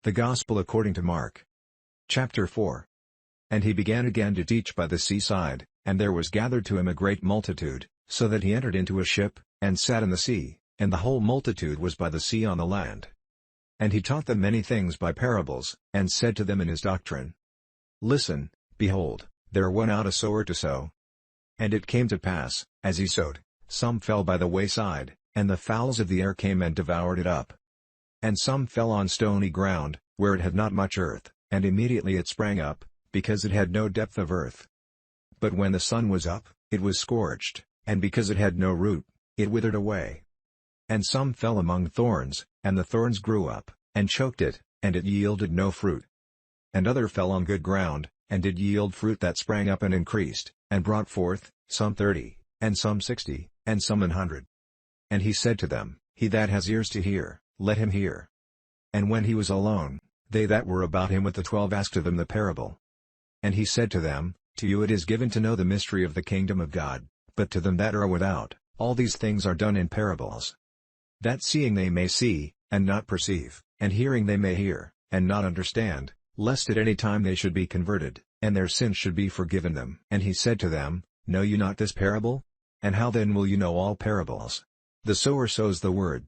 The Gospel according to Mark. Chapter 4. And he began again to teach by the seaside, and there was gathered to him a great multitude, so that he entered into a ship, and sat in the sea, and the whole multitude was by the sea on the land. And he taught them many things by parables, and said to them in his doctrine, Listen, behold, there went out a sower to sow. And it came to pass, as he sowed, some fell by the wayside, and the fowls of the air came and devoured it up. And some fell on stony ground, where it had not much earth, and immediately it sprang up, because it had no depth of earth. But when the sun was up, it was scorched, and because it had no root, it withered away. And some fell among thorns, and the thorns grew up, and choked it, and it yielded no fruit. And other fell on good ground, and did yield fruit that sprang up and increased, and brought forth, some 30, and some 60, and some 100. And he said to them, He that has ears to hear, let him hear. And when he was alone, they that were about him with the 12 asked of him the parable. And he said to them, To you it is given to know the mystery of the kingdom of God, but to them that are without, all these things are done in parables. That seeing they may see, and not perceive, and hearing they may hear, and not understand, lest at any time they should be converted, and their sins should be forgiven them. And he said to them, Know you not this parable? And how then will you know all parables? The sower sows the word.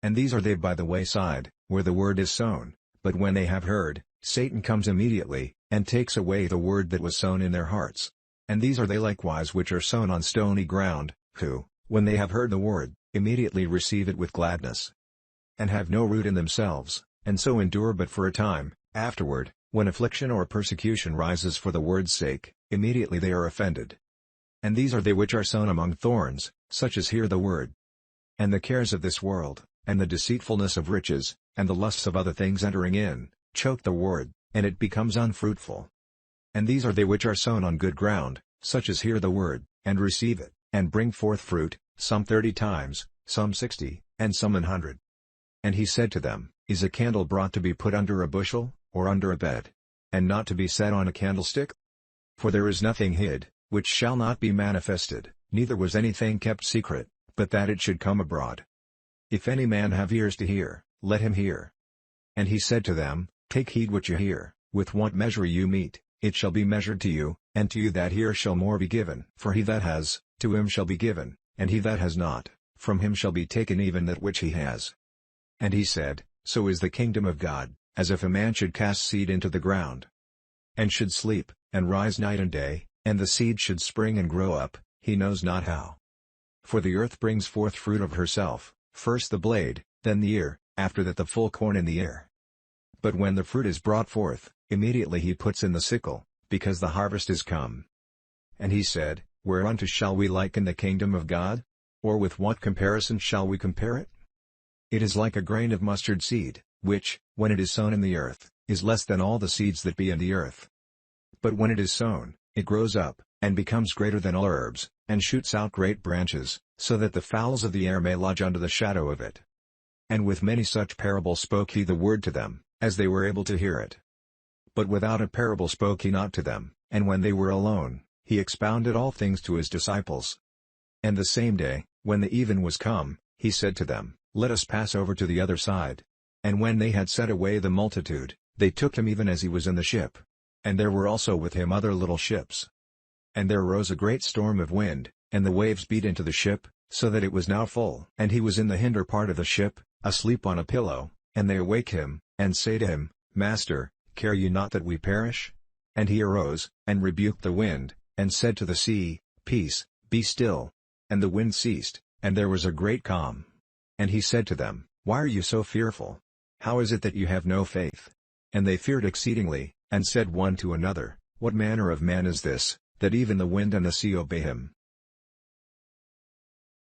And these are they by the wayside, where the word is sown, but when they have heard, Satan comes immediately, and takes away the word that was sown in their hearts. And these are they likewise which are sown on stony ground, who, when they have heard the word, immediately receive it with gladness. And have no root in themselves, and so endure but for a time. Afterward, when affliction or persecution rises for the word's sake, immediately they are offended. And these are they which are sown among thorns, such as hear the word. And the cares of this world, and the deceitfulness of riches, and the lusts of other things entering in, choke the word, and it becomes unfruitful. And these are they which are sown on good ground, such as hear the word, and receive it, and bring forth fruit, some 30 times, some 60, and some 100. And he said to them, Is a candle brought to be put under a bushel, or under a bed? And not to be set on a candlestick? For there is nothing hid, which shall not be manifested, neither was anything kept secret, but that it should come abroad. If any man have ears to hear, let him hear. And he said to them, Take heed what you hear, with what measure you mete, it shall be measured to you, and to you that hear shall more be given. For he that has, to him shall be given, and he that has not, from him shall be taken even that which he has. And he said, So is the kingdom of God, as if a man should cast seed into the ground, and should sleep, and rise night and day, and the seed should spring and grow up, he knows not how. For the earth brings forth fruit of herself, first the blade, then the ear, after that the full corn in the ear. But when the fruit is brought forth, immediately he puts in the sickle, because the harvest is come. And he said, Whereunto shall we liken the kingdom of God? Or with what comparison shall we compare it? It is like a grain of mustard seed, which, when it is sown in the earth, is less than all the seeds that be in the earth. But when it is sown, it grows up, and becomes greater than all herbs, and shoots out great branches, so that the fowls of the air may lodge under the shadow of it. And with many such parables spoke he the word to them, as they were able to hear it. But without a parable spoke he not to them, and when they were alone, he expounded all things to his disciples. And the same day, when the even was come, he said to them, Let us pass over to the other side. And when they had sent away the multitude, they took him even as he was in the ship. And there were also with him other little ships. And there arose a great storm of wind, and the waves beat into the ship, so that it was now full. And he was in the hinder part of the ship, asleep on a pillow, and they awake him, and say to him, Master, care you not that we perish? And he arose, and rebuked the wind, and said to the sea, Peace, be still. And the wind ceased, and there was a great calm. And he said to them, Why are you so fearful? How is it that you have no faith? And they feared exceedingly, and said one to another, What manner of man is this, that even the wind and the sea obey him?